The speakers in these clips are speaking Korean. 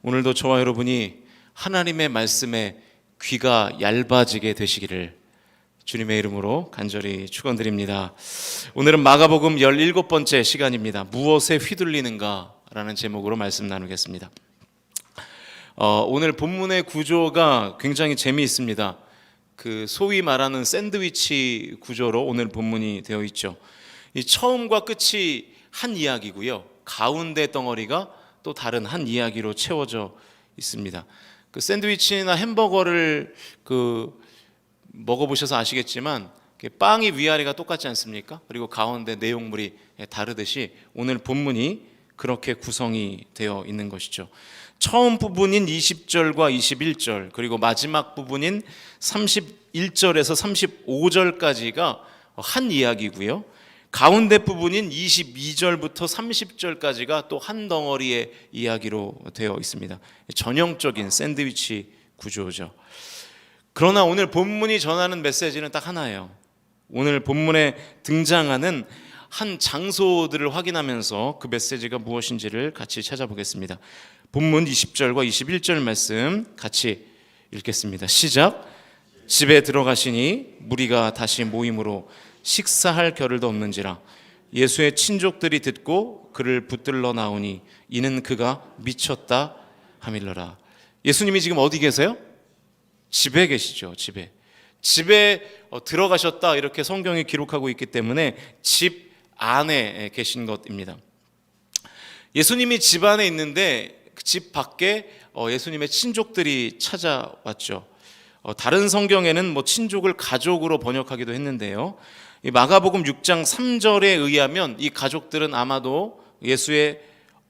오늘도 저와 여러분이 하나님의 말씀에 귀가 얇아지게 되시기를 주님의 이름으로 간절히 축원드립니다. 오늘은 마가복음 17번째 시간입니다. 무엇에 휘둘리는가 라는 제목으로 말씀 나누겠습니다. 오늘 본문의 구조가 굉장히 재미있습니다. 소위 말하는 샌드위치 구조로 오늘 본문이 되어 있죠. 이 처음과 끝이 한 이야기고요, 가운데 덩어리가 또 다른 한 이야기로 채워져 있습니다. 샌드위치나 햄버거를 먹어보셔서 아시겠지만 빵이 위아래가 똑같지 않습니까? 그리고 가운데 내용물이 다르듯이 오늘 본문이 그렇게 구성이 되어 있는 것이죠. 처음 부분인 20절과 21절, 그리고 마지막 부분인 31절에서 35절까지가 한 이야기고요, 가운데 부분인 22절부터 30절까지가 또 한 덩어리의 이야기로 되어 있습니다. 전형적인 샌드위치 구조죠. 그러나 오늘 본문이 전하는 메시지는 딱 하나예요. 오늘 본문에 등장하는 한 장소들을 확인하면서 그 메시지가 무엇인지를 같이 찾아보겠습니다. 본문 20절과 21절 말씀 같이 읽겠습니다. 시작. 집에 들어가시니 무리가 다시 모임으로 식사할 겨를도 없는지라 예수의 친족들이 듣고 그를 붙들러 나오니 이는 그가 미쳤다 하밀러라. 예수님이 지금 어디 계세요? 집에 계시죠. 집에 들어가셨다, 이렇게 성경이 기록하고 있기 때문에 집 안에 계신 것입니다. 예수님이 집 안에 있는데 그 집 밖에 예수님의 친족들이 찾아왔죠. 다른 성경에는 친족을 가족으로 번역하기도 했는데요, 이 마가복음 6장 3절에 의하면 이 가족들은 아마도 예수의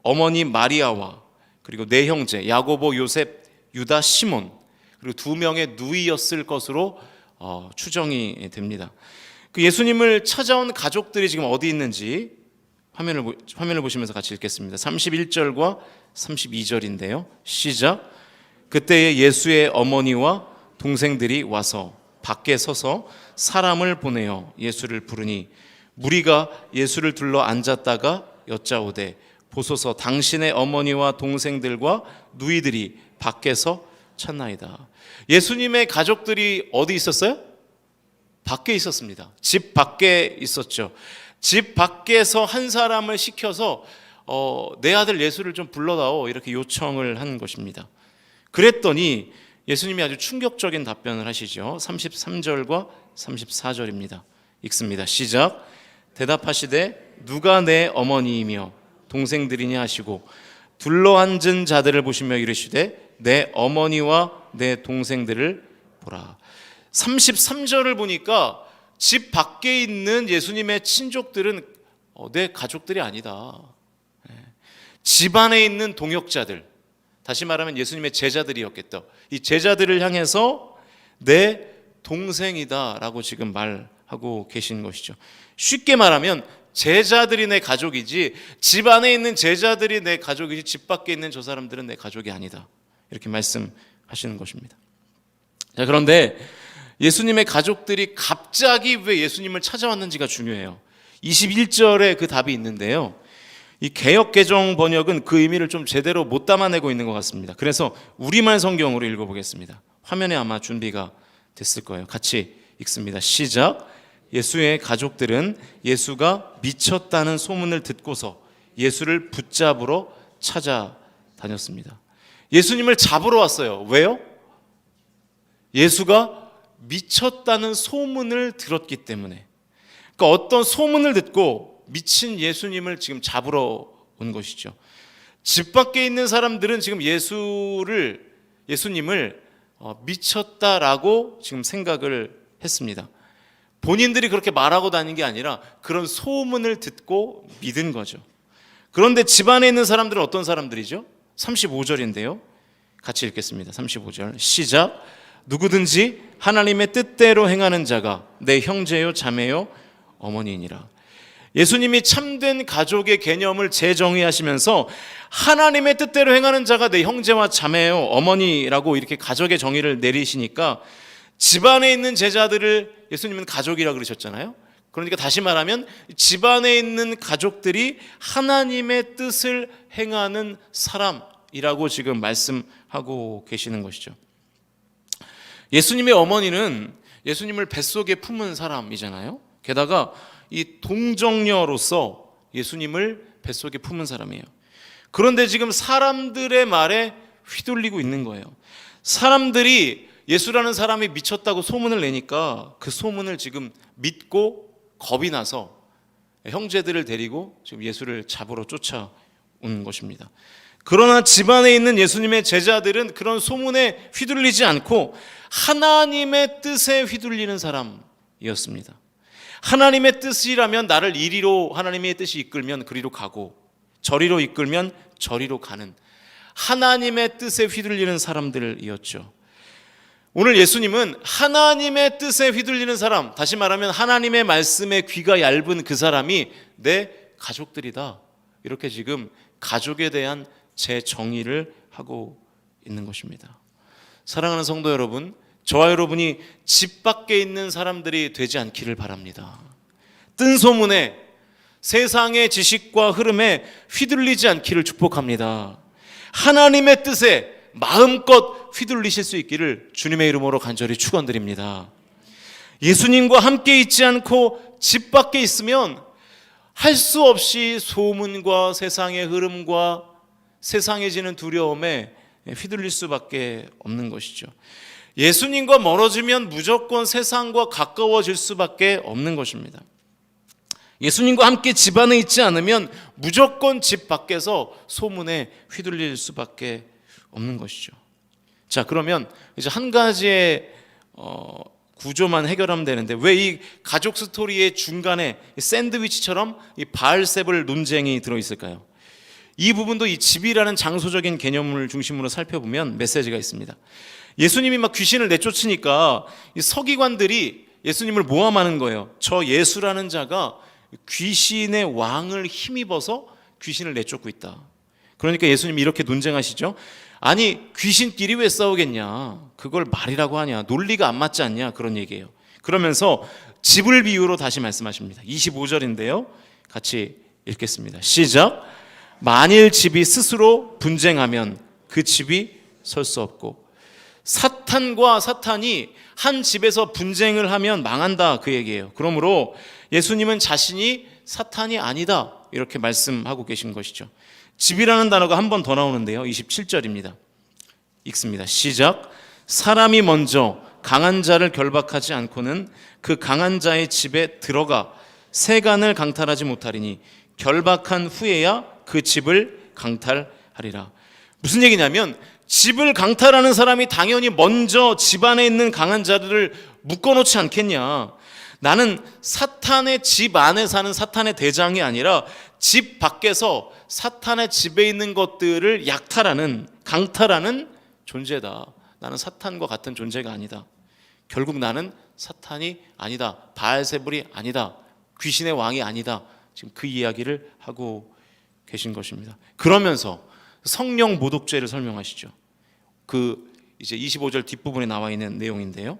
어머니 마리아와 그리고 네 형제 야고보, 요셉, 유다, 시몬, 그리고 두 명의 누이였을 것으로 추정이 됩니다. 예수님을 찾아온 가족들이 지금 어디 있는지 화면을 보시면서 같이 읽겠습니다. 31절과 32절인데요. 시작. 그때에 예수의 어머니와 동생들이 와서 밖에 서서 사람을 보내어 예수를 부르니 무리가 예수를 둘러 앉았다가 여짜오되 보소서 당신의 어머니와 동생들과 누이들이 밖에서 찾나이다. 예수님의 가족들이 어디 있었어요? 밖에 있었습니다. 집 밖에 있었죠. 집 밖에서 한 사람을 시켜서 내 아들 예수를 좀 불러다오, 이렇게 요청을 한 것입니다. 그랬더니 예수님이 아주 충격적인 답변을 하시죠. 33절과 34절입니다. 읽습니다. 시작. 대답하시되 누가 내 어머니이며 동생들이냐 하시고 둘러앉은 자들을 보시며 이르시되 내 어머니와 내 동생들을 보라. 33절을 보니까 집 밖에 있는 예수님의 친족들은 내 가족들이 아니다. 집 안에 있는 동역자들, 다시 말하면 예수님의 제자들이었겠다. 이 제자들을 향해서 내 동생이다 라고 지금 말하고 계신 것이죠. 쉽게 말하면 제자들이 내 가족이지, 집 안에 있는 제자들이 내 가족이지, 집 밖에 있는 저 사람들은 내 가족이 아니다, 이렇게 말씀하시는 것입니다. 자, 그런데 예수님의 가족들이 갑자기 왜 예수님을 찾아왔는지가 중요해요. 21절에 그 답이 있는데요, 이 개역개정 번역은 그 의미를 좀 제대로 못 담아내고 있는 것 같습니다. 그래서 우리말 성경으로 읽어보겠습니다. 화면에 아마 준비가 됐을 거예요. 같이 읽습니다. 시작. 예수의 가족들은 예수가 미쳤다는 소문을 듣고서 예수를 붙잡으러 찾아다녔습니다. 예수님을 잡으러 왔어요. 왜요? 예수가 미쳤다는 소문을 들었기 때문에. 그러니까 어떤 소문을 듣고 미친 예수님을 지금 잡으러 온 것이죠. 집 밖에 있는 사람들은 지금 예수님을 미쳤다라고 지금 생각을 했습니다. 본인들이 그렇게 말하고 다닌 게 아니라 그런 소문을 듣고 믿은 거죠. 그런데 집 안에 있는 사람들은 어떤 사람들이죠? 35절인데요. 같이 읽겠습니다. 35절 시작. 누구든지 하나님의 뜻대로 행하는 자가 내 형제요 자매요 어머니이니라. 예수님이 참된 가족의 개념을 재정의하시면서 하나님의 뜻대로 행하는 자가 내 형제와 자매요 어머니라고 이렇게 가족의 정의를 내리시니까 집안에 있는 제자들을 예수님은 가족이라 그러셨잖아요. 그러니까 다시 말하면 집안에 있는 가족들이 하나님의 뜻을 행하는 사람인 사람이라고 지금 말씀하고 계시는 것이죠. 예수님의 어머니는 예수님을 뱃속에 품은 사람이잖아요. 게다가 이 동정녀로서 예수님을 뱃속에 품은 사람이에요. 그런데 지금 사람들의 말에 휘둘리고 있는 거예요. 사람들이 예수라는 사람이 미쳤다고 소문을 내니까 그 소문을 지금 믿고 겁이 나서 형제들을 데리고 지금 예수를 잡으러 쫓아온 것입니다. 그러나 집안에 있는 예수님의 제자들은 그런 소문에 휘둘리지 않고 하나님의 뜻에 휘둘리는 사람이었습니다. 하나님의 뜻이라면 나를 이리로 하나님의 뜻이 이끌면 그리로 가고 저리로 이끌면 저리로 가는 하나님의 뜻에 휘둘리는 사람들이었죠. 오늘 예수님은 하나님의 뜻에 휘둘리는 사람, 다시 말하면 하나님의 말씀에 귀가 얇은 그 사람이 내 가족들이다. 이렇게 지금 가족에 대한 재정의를 하고 있는 것입니다. 사랑하는 성도 여러분, 저와 여러분이 집 밖에 있는 사람들이 되지 않기를 바랍니다. 뜬 소문에 세상의 지식과 흐름에 휘둘리지 않기를 축복합니다. 하나님의 뜻에 마음껏 휘둘리실 수 있기를 주님의 이름으로 간절히 축원드립니다. 예수님과 함께 있지 않고 집 밖에 있으면 할 수 없이 소문과 세상의 흐름과 세상해지는 두려움에 휘둘릴 수밖에 없는 것이죠. 예수님과 멀어지면 무조건 세상과 가까워질 수밖에 없는 것입니다. 예수님과 함께 집 안에 있지 않으면 무조건 집 밖에서 소문에 휘둘릴 수밖에 없는 것이죠. 자, 그러면 이제 한 가지의 구조만 해결하면 되는데 왜 이 가족 스토리의 중간에 샌드위치처럼 이 바알세불 논쟁이 들어있을까요? 이 부분도 이 집이라는 장소적인 개념을 중심으로 살펴보면 메시지가 있습니다. 예수님이 막 귀신을 내쫓으니까 이 서기관들이 예수님을 모함하는 거예요. 저 예수라는 자가 귀신의 왕을 힘입어서 귀신을 내쫓고 있다. 그러니까 예수님이 이렇게 논쟁하시죠. 아니 귀신끼리 왜 싸우겠냐, 그걸 말이라고 하냐, 논리가 안 맞지 않냐, 그런 얘기예요. 그러면서 집을 비유로 다시 말씀하십니다. 25절인데요 같이 읽겠습니다. 시작. 만일 집이 스스로 분쟁하면 그 집이 설 수 없고 사탄과 사탄이 한 집에서 분쟁을 하면 망한다, 그 얘기예요. 그러므로 예수님은 자신이 사탄이 아니다 이렇게 말씀하고 계신 것이죠. 집이라는 단어가 한 번 더 나오는데요 27절입니다. 읽습니다. 시작. 사람이 먼저 강한 자를 결박하지 않고는 그 강한 자의 집에 들어가 세간을 강탈하지 못하리니 결박한 후에야 그 집을 강탈하리라. 무슨 얘기냐면 집을 강탈하는 사람이 당연히 먼저 집안에 있는 강한 자들을 묶어놓지 않겠냐. 나는 사탄의 집 안에 사는 사탄의 대장이 아니라 집 밖에서 사탄의 집에 있는 것들을 약탈하는, 강탈하는 존재다. 나는 사탄과 같은 존재가 아니다. 결국 나는 사탄이 아니다. 바알세불이 아니다. 귀신의 왕이 아니다. 지금 그 이야기를 하고 계신 것입니다. 그러면서 성령 모독죄를 설명하시죠. 그 이제 25절 뒷부분에 나와 있는 내용인데요.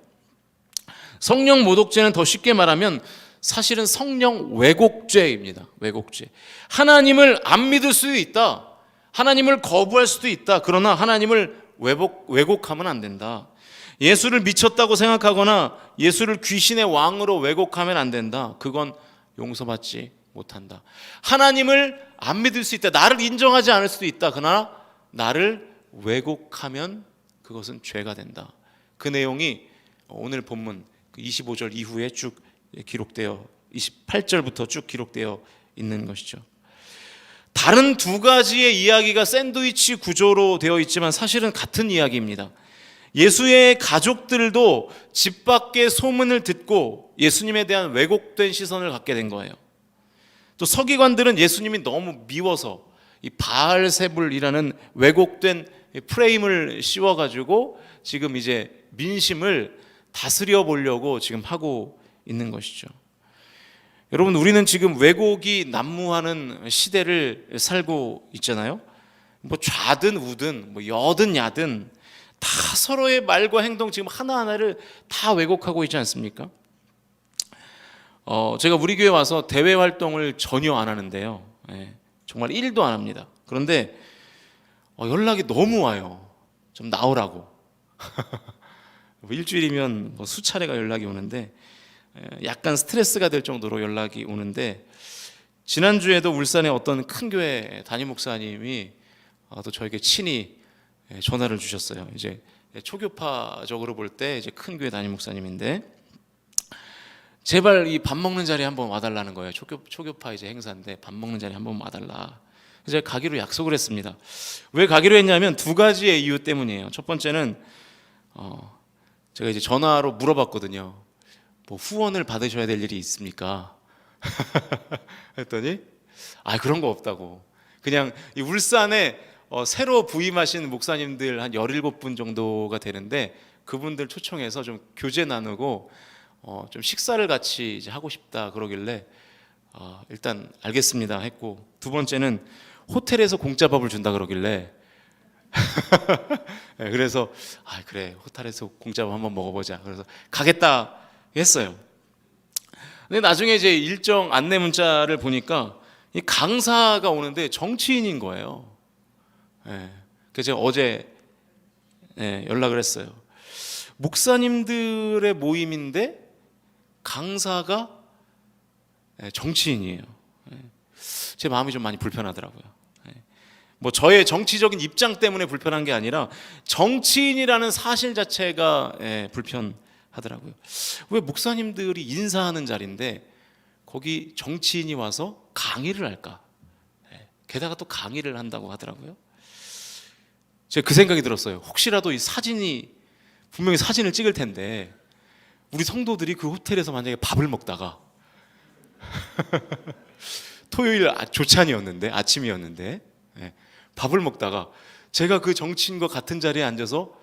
성령 모독죄는 더 쉽게 말하면 사실은 성령 왜곡죄입니다. 왜곡죄. 하나님을 안 믿을 수도 있다. 하나님을 거부할 수도 있다. 그러나 하나님을 왜곡하면 안 된다. 예수를 미쳤다고 생각하거나 예수를 귀신의 왕으로 왜곡하면 안 된다. 그건 용서받지 못한다. 하나님을 안 믿을 수 있다. 나를 인정하지 않을 수도 있다. 그러나 나를 왜곡하면 그것은 죄가 된다. 그 내용이 오늘 본문 25절 이후에 쭉 기록되어 28절부터 쭉 기록되어 있는 것이죠. 다른 두 가지의 이야기가 샌드위치 구조로 되어 있지만 사실은 같은 이야기입니다. 예수의 가족들도 집 밖의 소문을 듣고 예수님에 대한 왜곡된 시선을 갖게 된 거예요. 또 서기관들은 예수님이 너무 미워서 이 바알세불이라는 왜곡된 프레임을 씌워가지고 지금 이제 민심을 다스려 보려고 지금 하고 있는 것이죠. 여러분, 우리는 지금 왜곡이 난무하는 시대를 살고 있잖아요. 뭐 좌든 우든 뭐 여든 야든 다 서로의 말과 행동 지금 하나하나를 다 왜곡하고 있지 않습니까? 제가 우리 교회 와서 대외 활동을 전혀 안 하는데요. 정말 1도 안 합니다. 그런데 연락이 너무 와요. 좀 나오라고. 뭐 일주일이면 뭐 수차례가 연락이 오는데 약간 스트레스가 될 정도로 연락이 오는데, 지난주에도 울산의 어떤 큰 교회 담임 목사님이 또 저에게 친히 전화를 주셨어요. 이제 초교파적으로 볼 때 이제 큰 교회 담임 목사님인데, 제발 이 밥 먹는 자리에 한번 와달라는 거예요. 초교파 이제 행사인데 밥 먹는 자리에 한번 와달라. 그래서 제가 가기로 약속을 했습니다. 왜 가기로 했냐면 두 가지의 이유 때문이에요. 첫 번째는 제가 이제 전화로 물어봤거든요. 뭐 후원을 받으셔야 될 일이 있습니까? 했더니 그런 거 없다고. 그냥 이 울산에 새로 부임하신 목사님들 한 17분 정도가 되는데, 그분들 초청해서 좀 교제 나누고 좀 식사를 같이 이제 하고 싶다 그러길래 일단 알겠습니다 했고, 두 번째는 호텔에서 공짜 밥을 준다 그러길래 네, 그래서 그래, 호텔에서 공짜 밥 한번 먹어보자. 그래서 가겠다 했어요. 근데 나중에 이제 일정 안내 문자를 보니까 이 강사가 오는데 정치인인 거예요. 네, 그래서 제가 어제 연락을 했어요. 목사님들의 모임인데 강사가 정치인이에요. 제 마음이 좀 많이 불편하더라고요. 뭐 저의 정치적인 입장 때문에 불편한 게 아니라 정치인이라는 사실 자체가 불편하더라고요. 왜 목사님들이 인사하는 자리인데 거기 정치인이 와서 강의를 할까? 게다가 또 강의를 한다고 하더라고요. 제가 그 생각이 들었어요. 혹시라도 이 사진이 분명히 사진을 찍을 텐데 우리 성도들이 그 호텔에서 만약에 밥을 먹다가 토요일 조찬이었는데, 아침이었는데 밥을 먹다가 제가 그 정치인과 같은 자리에 앉아서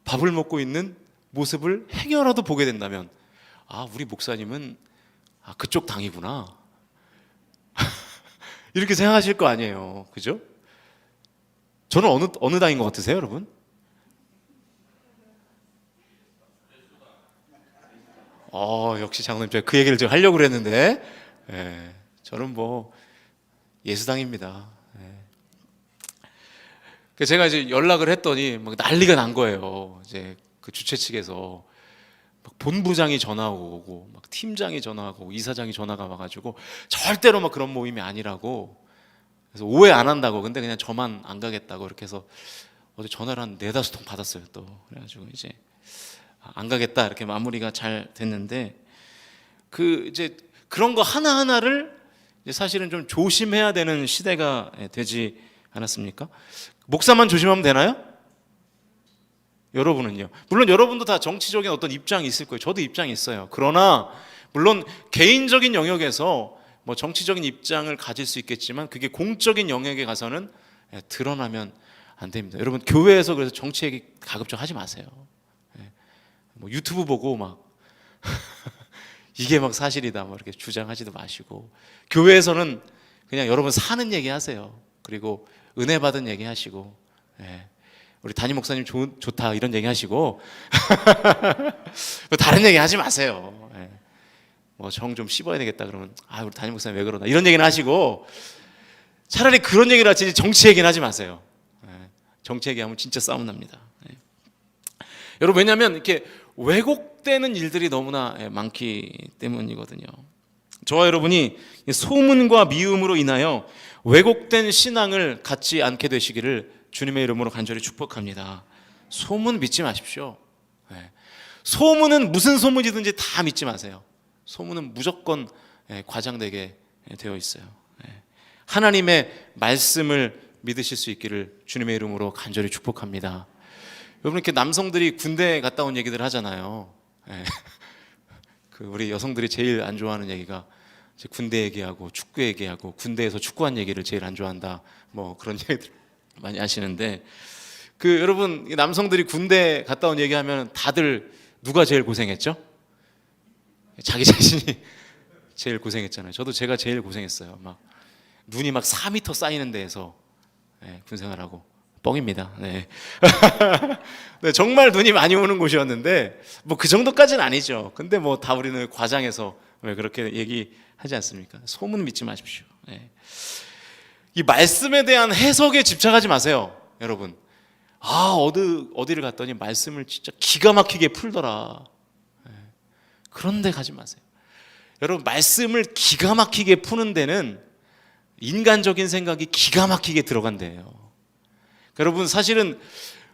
밥을 먹고 있는 모습을 행여라도 보게 된다면 우리 목사님은 그쪽 당이구나 이렇게 생각하실 거 아니에요. 그죠? 저는 어느 당인 것 같으세요, 여러분? 역시 장로님, 제가 그 얘기를 제가 하려고 그랬는데 저는 뭐 예수당입니다. 그래서 제가 이제 연락을 했더니 막 난리가 난 거예요. 이제 그 주최 측에서 막 본부장이 전화가 오고, 막 팀장이 전화하고, 이사장이 전화가 와가지고 절대로 막 그런 모임이 아니라고. 그래서 오해 안 한다고. 근데 그냥 저만 안 가겠다고. 이렇게 해서 어제 전화를 한 4-5통 받았어요. 또 그래가지고 이제 안 가겠다 이렇게 마무리가 잘 됐는데, 그 이제 그런 거 하나 하나를 사실은 좀 조심해야 되는 시대가 되지 않았습니까? 목사만 조심하면 되나요? 여러분은요? 물론 여러분도 다 정치적인 어떤 입장이 있을 거예요. 저도 입장이 있어요. 그러나 물론 개인적인 영역에서 뭐 정치적인 입장을 가질 수 있겠지만 그게 공적인 영역에 가서는 드러나면 안 됩니다. 여러분, 교회에서 그래서 정치 얘기 가급적 하지 마세요. 뭐 유튜브 보고 막 이게 막 사실이다 뭐 이렇게 주장하지도 마시고, 교회에서는 그냥 여러분 사는 얘기 하세요. 그리고 은혜 받은 얘기 하시고, 우리 담임 목사님 좋다 이런 얘기 하시고 다른 얘기 하지 마세요. 뭐 정 좀 씹어야 되겠다 그러면 우리 담임 목사님 왜 그러나 이런 얘기는 하시고, 차라리 그런 얘기를 하지 정치 얘기는 하지 마세요. 정치 얘기하면 진짜 싸움 납니다. 여러분, 왜냐하면 이렇게 왜곡되는 일들이 너무나 많기 때문이거든요. 저와 여러분이 소문과 미움으로 인하여 왜곡된 신앙을 갖지 않게 되시기를 주님의 이름으로 간절히 축복합니다. 소문 믿지 마십시오. 소문은 무슨 소문이든지 다 믿지 마세요. 소문은 무조건 과장되게 되어 있어요. 하나님의 말씀을 믿으실 수 있기를 주님의 이름으로 간절히 축복합니다. 여러분, 이렇게 남성들이 군대 갔다 온 얘기들 하잖아요. 그 우리 여성들이 제일 안 좋아하는 얘기가 군대 얘기하고 축구 얘기하고, 군대에서 축구한 얘기를 제일 안 좋아한다 뭐 그런 얘기들 많이 하시는데, 그 여러분, 남성들이 군대 갔다 온 얘기하면 다들 누가 제일 고생했죠? 자기 자신이 제일 고생했잖아요. 저도 제가 제일 고생했어요. 막 눈이 막 4m 쌓이는 데에서 군 생활하고. 뻥입니다. 네. 네, 정말 눈이 많이 오는 곳이었는데 뭐 그 정도까지는 아니죠. 근데 뭐 다 우리는 과장해서 왜 그렇게 얘기하지 않습니까? 소문 믿지 마십시오. 이 말씀에 대한 해석에 집착하지 마세요, 여러분. 어디를 갔더니 말씀을 진짜 기가 막히게 풀더라. 그런데 가지 마세요. 여러분, 말씀을 기가 막히게 푸는 데는 인간적인 생각이 기가 막히게 들어간대요. 여러분, 사실은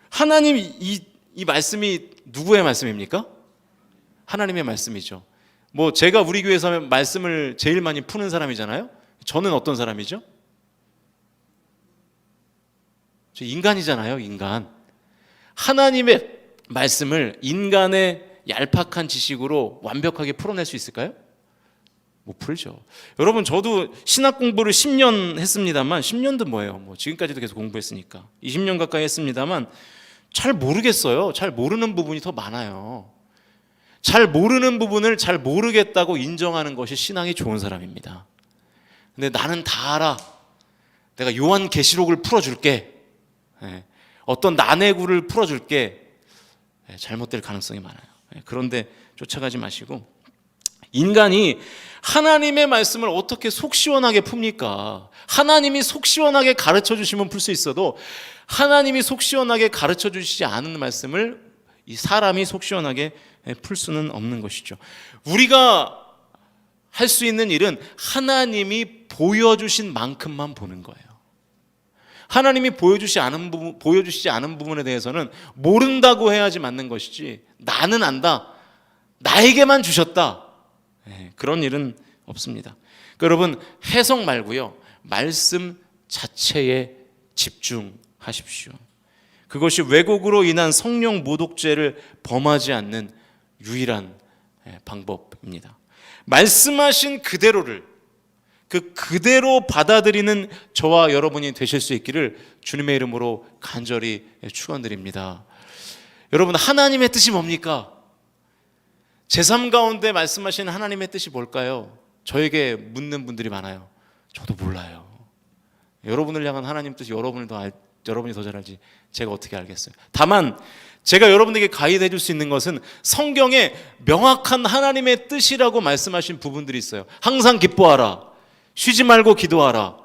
하나님 이 말씀이 누구의 말씀입니까? 하나님의 말씀이죠. 뭐 제가 우리 교회에서 말씀을 제일 많이 푸는 사람이잖아요. 저는 어떤 사람이죠? 저 인간이잖아요, 인간. 하나님의 말씀을 인간의 얄팍한 지식으로 완벽하게 풀어낼 수 있을까요? 못 풀죠. 여러분, 저도 신학 공부를 10년 했습니다만, 10년도 뭐예요? 뭐 지금까지도 계속 공부했으니까 20년 가까이 했습니다만 잘 모르겠어요. 잘 모르는 부분이 더 많아요. 잘 모르는 부분을 잘 모르겠다고 인정하는 것이 신앙이 좋은 사람입니다. 근데 나는 다 알아. 내가 요한계시록을 풀어줄게. 어떤 난해구를 풀어줄게. 잘못될 가능성이 많아요. 그런데 쫓아가지 마시고, 인간이 하나님의 말씀을 어떻게 속 시원하게 풉니까? 하나님이 속 시원하게 가르쳐 주시면 풀 수 있어도 하나님이 속 시원하게 가르쳐 주시지 않은 말씀을 이 사람이 속 시원하게 풀 수는 없는 것이죠. 우리가 할 수 있는 일은 하나님이 보여주신 만큼만 보는 거예요. 하나님이 보여주시지 않은 부분에 대해서는 모른다고 해야지 맞는 것이지, 나는 안다, 나에게만 주셨다, 그런 일은 없습니다. 여러분, 해석 말고요, 말씀 자체에 집중하십시오. 그것이 왜곡으로 인한 성령 모독죄를 범하지 않는 유일한 방법입니다. 말씀하신 그대로를 그대로 받아들이는 저와 여러분이 되실 수 있기를 주님의 이름으로 간절히 축원드립니다. 여러분, 하나님의 뜻이 뭡니까? 제3 가운데 말씀하신 하나님의 뜻이 뭘까요? 저에게 묻는 분들이 많아요. 저도 몰라요. 여러분을 향한 하나님 뜻이 여러분이 더 잘 알지 제가 어떻게 알겠어요? 다만 제가 여러분에게 가이드 해줄 수 있는 것은 성경에 명확한 하나님의 뜻이라고 말씀하신 부분들이 있어요. 항상 기뻐하라, 쉬지 말고 기도하라,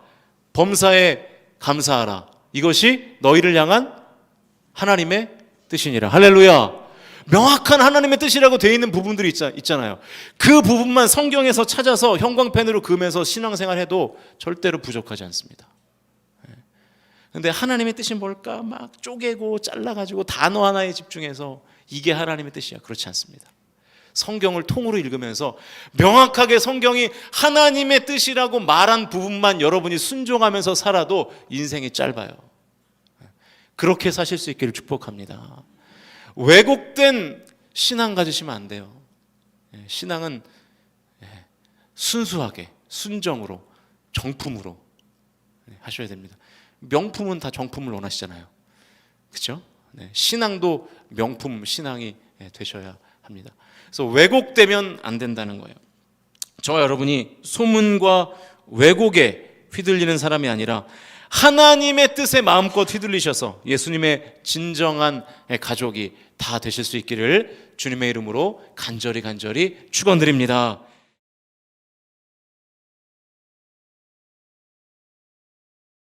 범사에 감사하라, 이것이 너희를 향한 하나님의 뜻이니라. 할렐루야. 명확한 하나님의 뜻이라고 되어 있는 부분들이 있잖아요. 그 부분만 성경에서 찾아서 형광펜으로 그으면서 신앙생활 해도 절대로 부족하지 않습니다. 근데 하나님의 뜻이 뭘까? 막 쪼개고 잘라가지고 단어 하나에 집중해서 이게 하나님의 뜻이야. 그렇지 않습니다. 성경을 통으로 읽으면서 명확하게 성경이 하나님의 뜻이라고 말한 부분만 여러분이 순종하면서 살아도 인생이 짧아요. 그렇게 사실 수 있기를 축복합니다. 왜곡된 신앙 가지시면 안 돼요. 신앙은 순수하게, 순정으로, 정품으로 하셔야 됩니다. 명품은 다 정품을 원하시잖아요. 그렇죠? 신앙도 명품 신앙이 되셔야 합니다. 그래서 왜곡되면 안 된다는 거예요. 저와 여러분이 소문과 왜곡에 휘둘리는 사람이 아니라 하나님의 뜻에 마음껏 휘둘리셔서 예수님의 진정한 가족이 다 되실 수 있기를 주님의 이름으로 간절히 축원드립니다.